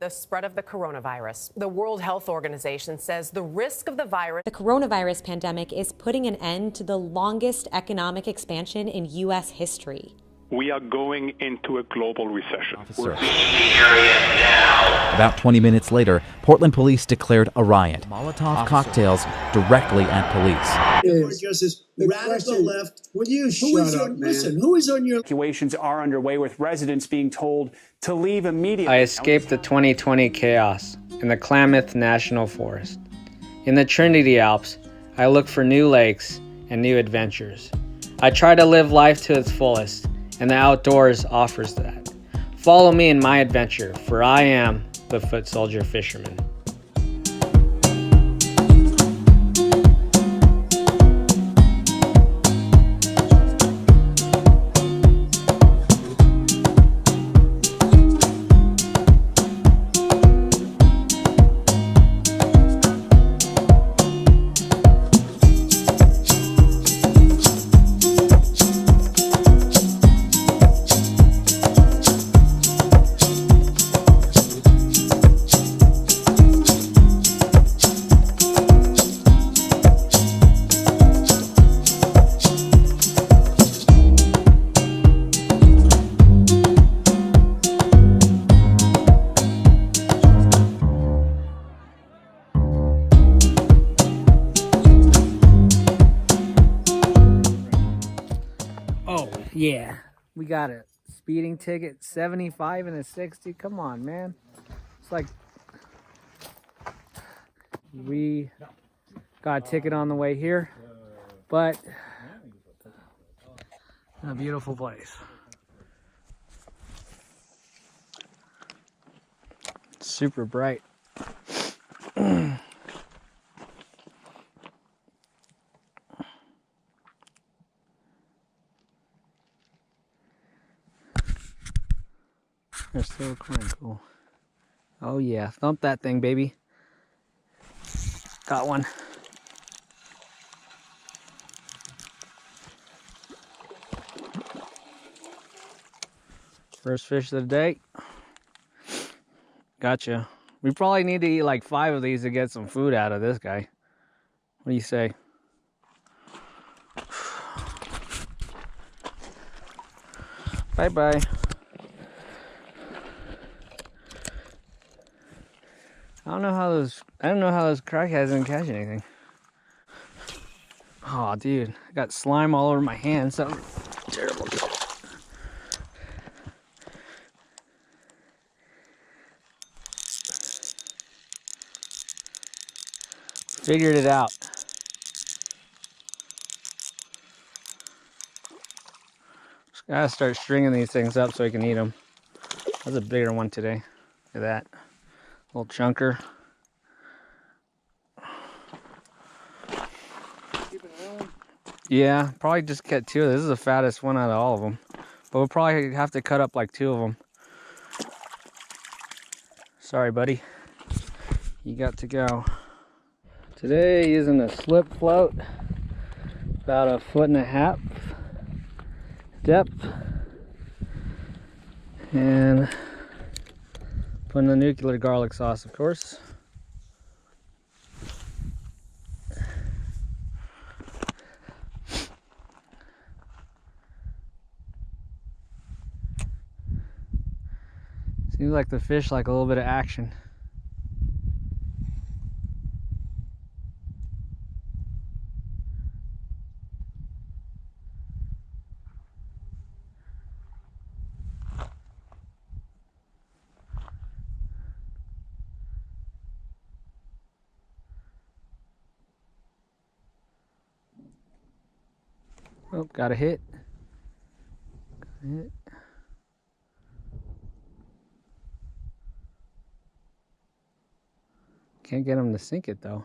The spread of the coronavirus. The World Health Organization says the risk of the virus. The coronavirus pandemic is putting an end to the longest economic expansion in U.S. history. We are going into a global recession. About 20 minutes later, Portland police declared a riot. Molotov cocktails directly at police. Just this radical left. Will you shut up, man? Listen, who is on your... Evacuations are underway with residents being told to leave immediately. I escaped the 2020 chaos in the Klamath National Forest. In the Trinity Alps, I look for new lakes and new adventures. I try to live life to its fullest, and the outdoors offers that. Follow me in my adventure, for I am the foot soldier fisherman. Yeah, we got a speeding ticket, 75 and a 60. Come on, man. It's like we got a ticket on the way here, but a beautiful place. Super bright. They're still kind of cool. Oh yeah, thump that thing, baby. Got one. First fish of the day. Gotcha. We probably need to eat like 5 of these to get some food out of this guy. What do you say? Bye-bye. I don't know how those crackheads didn't catch anything. Oh, dude, I got slime all over my hands. That was terrible. Figured it out. Just gotta start stringing these things up so we can eat them. That's a bigger one today. Look at that. Little chunker. Yeah, probably just get 2. This is the fattest one out of all of them. But we'll probably have to cut up like 2 of them. Sorry, buddy. You got to go. Today, using a slip float. About 1.5 feet depth. And putting the nuclear garlic sauce, of course. Seems like the fish like a little bit of action. Oh, got a hit. Can't get him to sink it though.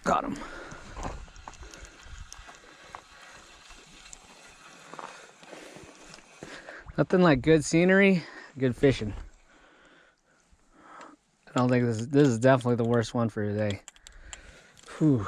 Got him. Nothing like good scenery, good fishing. I don't think this is definitely the worst one for today. Whew.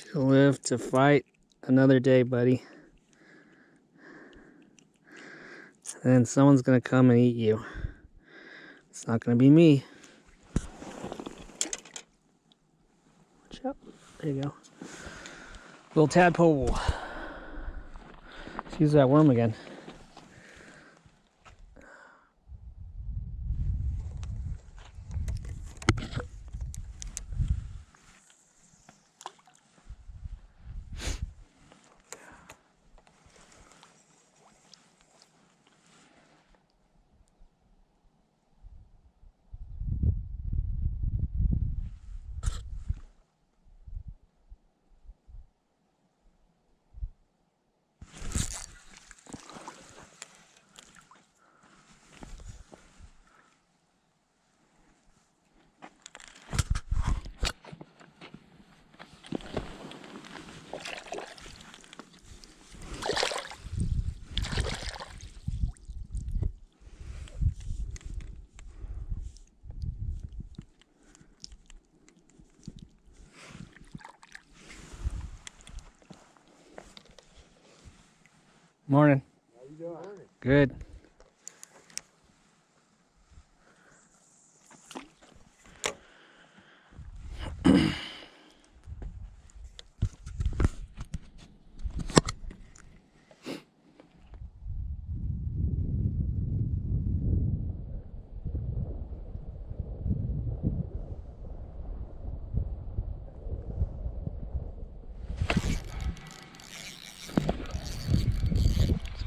To live to fight another day, buddy. And then someone's gonna come and eat you. It's not gonna be me. Watch out. There you go. Little tadpole. Let's use that worm again. Morning. How you doing? Good.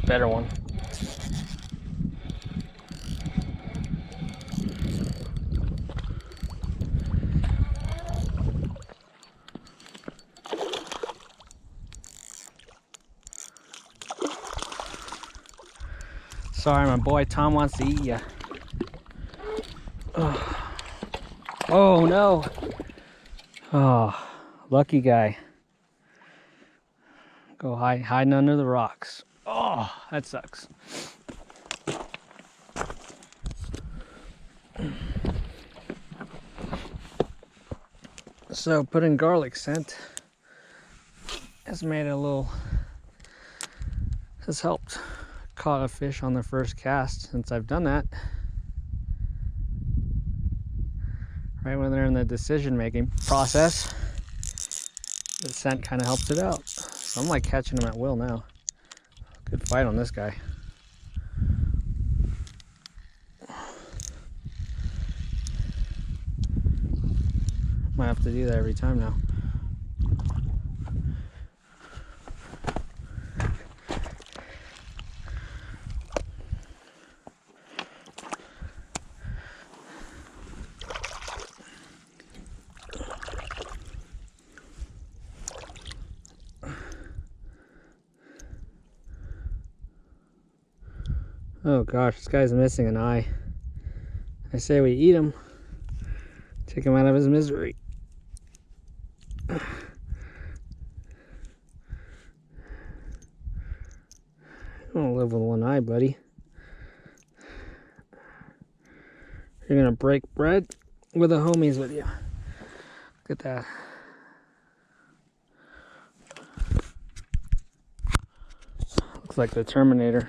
Better one. Sorry, my boy Tom wants to eat you. Oh no. Oh, lucky guy. Go hiding under the rocks. Oh, that sucks. So putting garlic scent has made it a little, has helped. Caught a fish on the first cast since I've done that. Right when they're in the decision making process, the scent kind of helps it out. So I'm like catching them at will now. Good fight on this guy. Might have to do that every time now. Oh gosh, this guy's missing an eye. I say we eat him. Take him out of his misery. You don't live with one eye, buddy. You're gonna break bread with the homies with you. Look at that. Looks like the Terminator.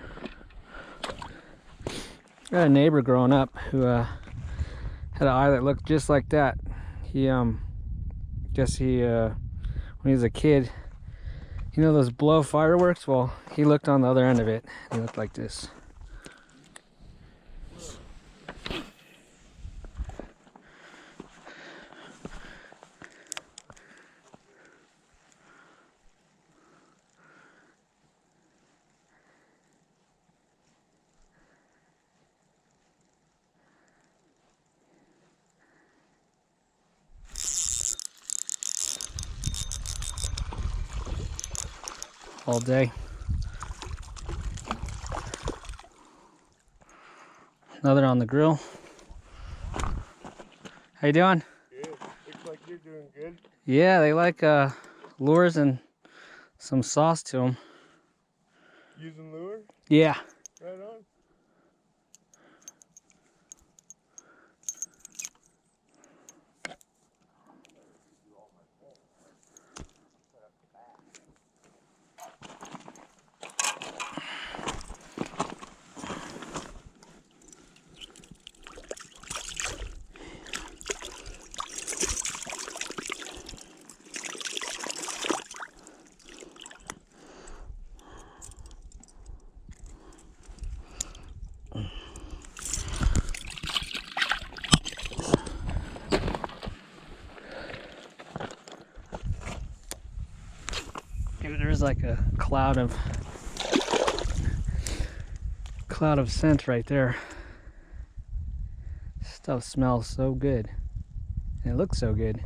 Got a neighbor growing up who had an eye that looked just like that. He when he was a kid, you know those blow fireworks? Well, he looked on the other end of it. He looked like this. All day. Another on the grill. How you doing? Good. Looks like you're doing good. Yeah, they like lures and some sauce to them. Using lure? Yeah. Right on. like a cloud of scent right there. Stuff smells so good. And it looks so good.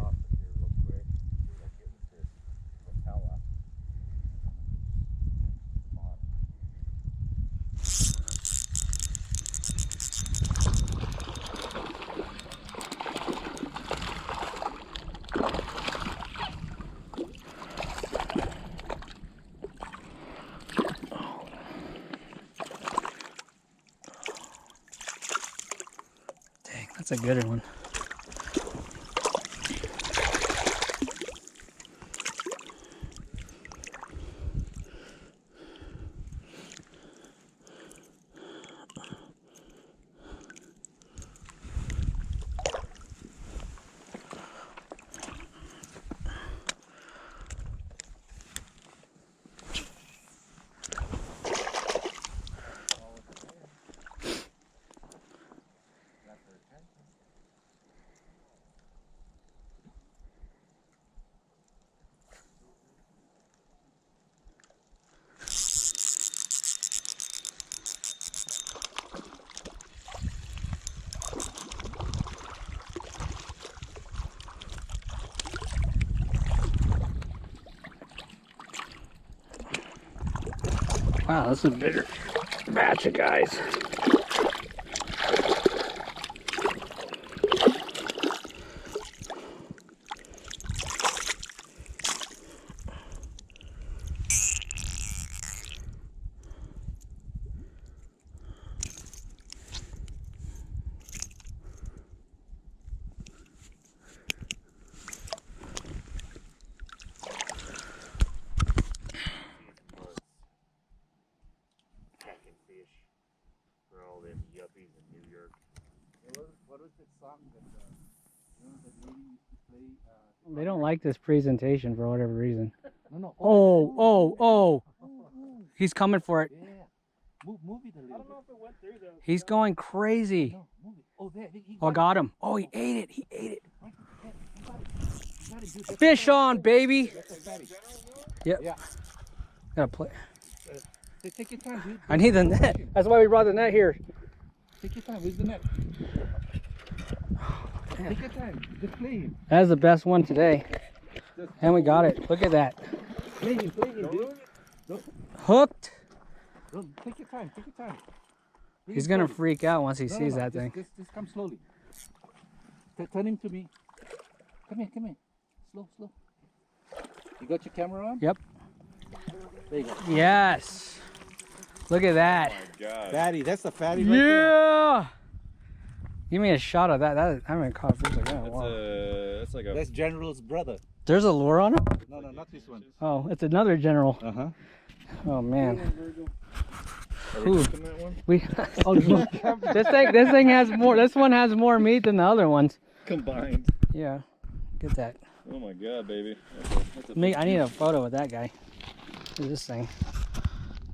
Dang, that's a good one. Wow, this is a bigger batch of guys. They don't like this presentation for whatever reason. Oh. He's coming for it. Move it a little. I don't know if it went through though. He's going crazy. No, move it. Oh, there. I got him. Oh, he ate it. He ate it. Fish on, baby. Yep. Yeah. Gotta play. Take your time, dude. I need the net. That's why we brought the net here. Take your time. Where's the net? Take your time. Just play him. That's the best one today. And we got it. Look at that. Play him, dude. Hooked. Take your time. Take your time. He's gonna freak out once he sees that thing. Just come slowly. Turn him to me. Come here. Slow. You got your camera on? Yep. There you go. Yes. Look at that. Oh my God. Fatty, that's the fatty right there. Yeah. Give me a shot of that. I haven't caught a fish like that. That's like a. That's General's brother. There's a lure on it? No, not this one. Oh, it's another General. Uh-huh. Oh man. Ooh. This thing has more. This one has more meat than the other ones. Combined. Yeah. Get that. Oh my God, baby. I need a photo of that guy. Look at this thing.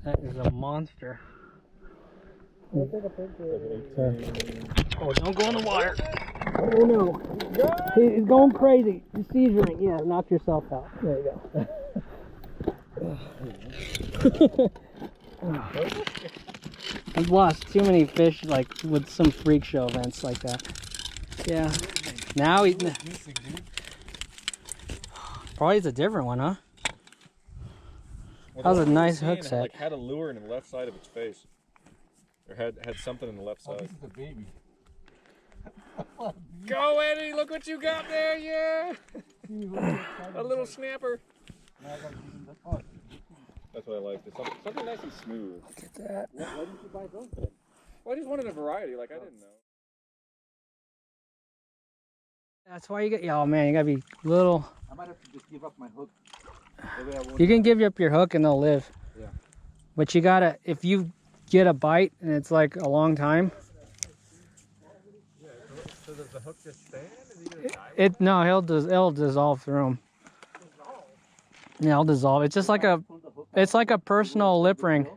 That is a monster. Oh, don't go in the water. Oh no. He's going crazy. He's seizuring. Yeah, knock yourself out. There you go. I've lost too many fish like with some freak show events like that. Yeah. Now he's missing, dude. Probably it's a different one, huh? That was a nice hook set. Like had a lure in the left side of its face, or had something in the left side. This is a baby. Go Eddie! Look what you got there, yeah! A little snapper. That's what I like. It's something nice and smooth. Look at that. Why didn't you buy those then? Well, I just wanted a variety. Like I didn't know. That's why you get. Oh man, you gotta be little. I might have to just give up my hook. You can give up your hook and they'll live. Yeah. But you gotta, if you get a bite and it's like a long time. Yeah. So does the hook just stand? Is he gonna die? No, it'll dissolve through him. Yeah, it'll dissolve. It's just like it's like a personal lip ring.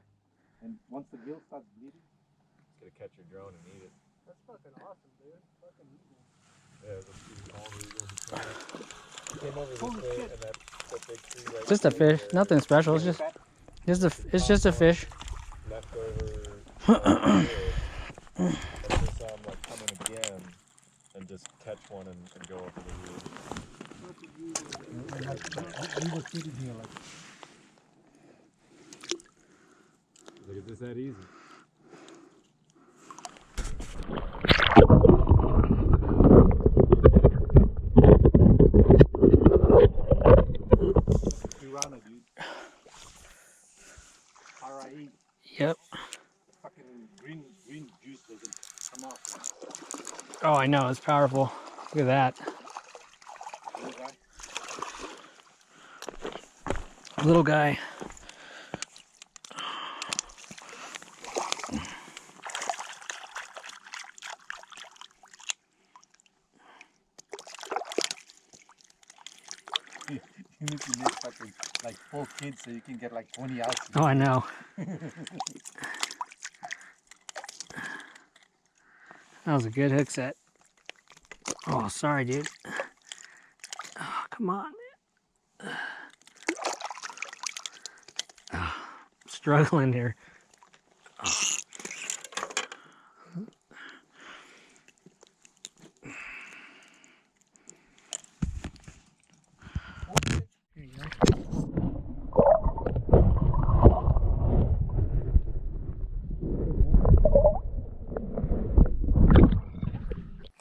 And once the gill starts bleeding, It's gonna catch your drone and eat it. That's fucking awesome, dude. Fucking easy. Yeah. Let's see all the Just a fish, nothing special. It's just a fish. And just catch one and go over the weed. We were sitting here like. Like, is this that easy? Piranha, dude. R.I.E. Yep. Fucking green juice doesn't come off. Oh, I know, it's powerful. Look at that. Little guy. You need to make fucking like 4 kids so you can get like 20 out. Oh, I know. That was a good hook set. Oh, sorry, dude. Oh, come on. Oh, struggling here. Oh. Here you go.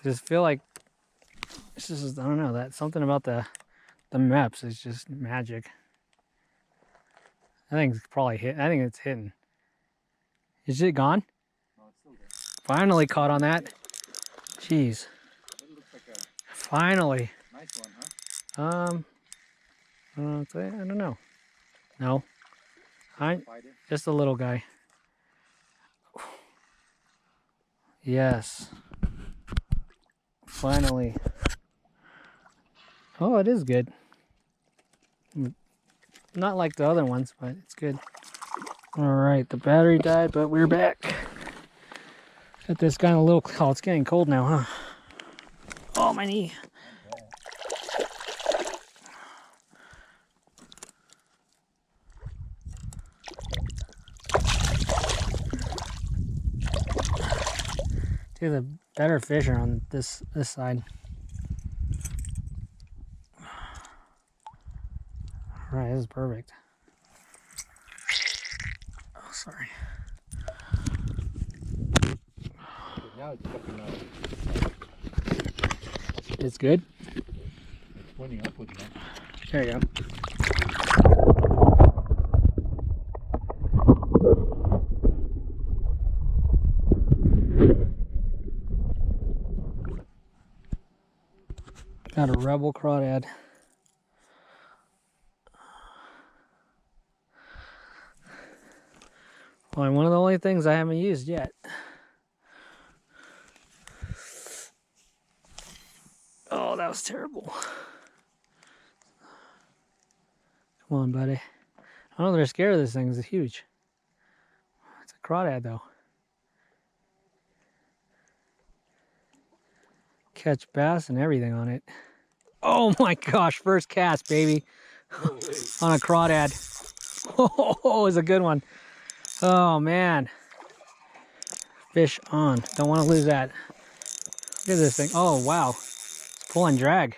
Just feel like it's just, I don't know, that something about the Mepps is just magic. I think it's probably hit. I think it's hitting. Is it gone? No, it's still there. Finally caught on that. Jeez. It looks like a Finally. nice one, huh? I don't know. No. Just a little guy. Yes. Finally. Oh, it is good. Not like the other ones, but it's good. All right, the battery died, but we're back. Got this guy in a little, oh, it's getting cold now, huh? Oh, my knee. Dude, the better fish are on this side. All right, this is perfect. Oh, sorry. Now it's fucking out. It's good? It's pointing upwards now. There you go. Got a rebel crawdad. Well, one of the only things I haven't used yet. Oh, that was terrible. Come on, buddy. I don't know if they're scared of this thing. It's huge. It's a crawdad, though. Catch bass and everything on it. Oh my gosh, first cast, baby. On a crawdad. Oh, it's a good one. Oh man. Fish on. Don't want to lose that. Look at this thing. Oh wow. It's pull and drag.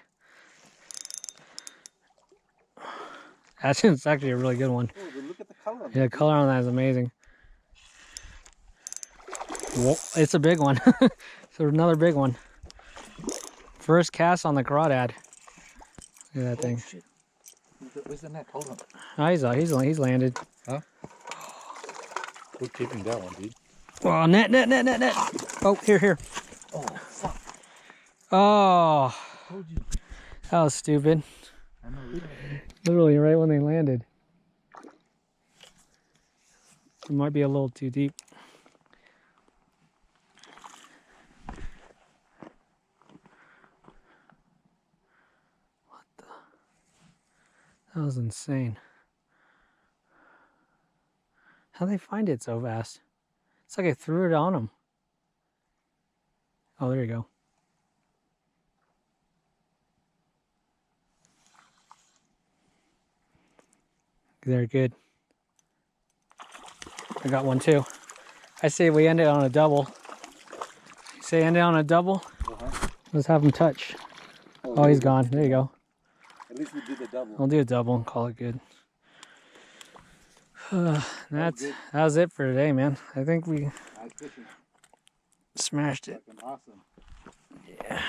It's actually a really good one. Oh, but look at the color on Yeah, the color on that is amazing. Whoa, it's a big one. It's another big one. First cast on the crawdad. Look at that thing. Shit. Where's the net? Hold on. Oh, he's landed. Huh? We're keeping that one, dude. Oh, net. Oh, here. Oh, fuck. Oh, Told you. that was stupid. I know. Literally right when they landed. It might be a little too deep. What the? That was insane. How'd they find it so fast? It's like I threw it on them. Oh, there you go. They're good. I got one too. I say we end it on a double. You say end it on a double? Let's have him touch. Oh, he's gone. There you go. At least we did the double. We'll do a double and call it good. That was it for today, man. I think we smashed it. Awesome. Yeah.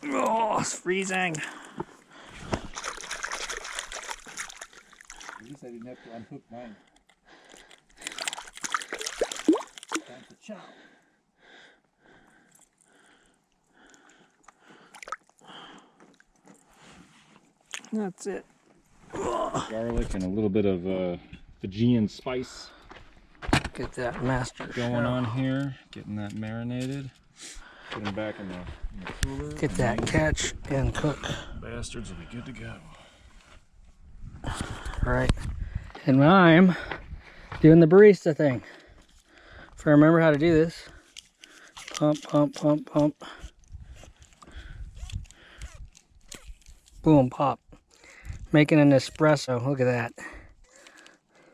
Oh, it's freezing. At least I didn't have to unhook mine. Time for chow. That's it. Garlic and a little bit of Fijian spice. Get that master going on here. Getting that marinated. Put them back in the cooler. Get that catch and cook. Bastards will be good to go. Right. And I'm doing the barista thing. If I remember how to do this. Pump, pump, pump, pump. Boom, pop. Making an espresso. Look at that.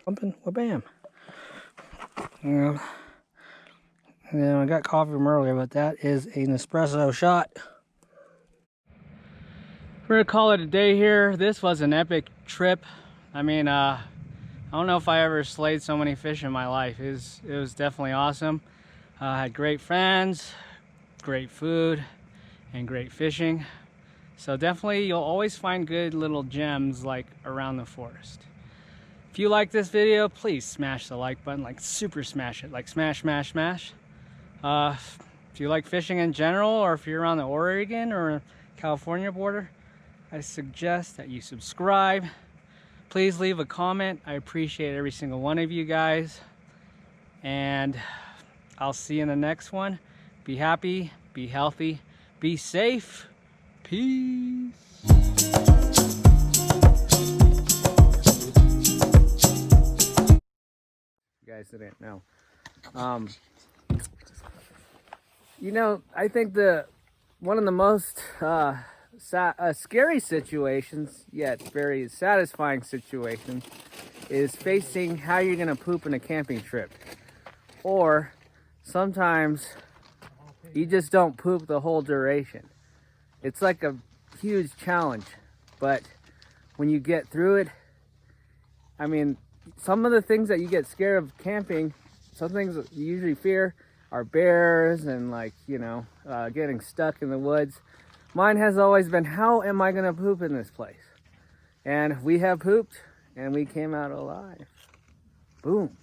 Pumping, wha-bam. Yeah. And then I got coffee from earlier, but that is an espresso shot. We're gonna call it a day here. This was an epic trip. I mean, I don't know if I ever slayed so many fish in my life. It was definitely awesome. I had great friends, great food, and great fishing. So definitely you'll always find good little gems like around the forest. If you like this video, please smash the like button, like super smash it, like smash, smash, smash. If you like fishing in general, or if you're on the Oregon or California border, I suggest that you subscribe. Please leave a comment. I appreciate every single one of you guys. And I'll see you in the next one. Be happy, be healthy, be safe. Peace. You guys didn't know. You know, I think one of the most scary situations, yet very satisfying situations, is facing how you're gonna poop in a camping trip. Or sometimes you just don't poop the whole duration. It's like a huge challenge, but when you get through it, I mean, some of the things that you get scared of camping, some things that you usually fear are bears and, like, you know, getting stuck in the woods. Mine has always been, how am I gonna poop in this place? And we have pooped and we came out alive. Boom.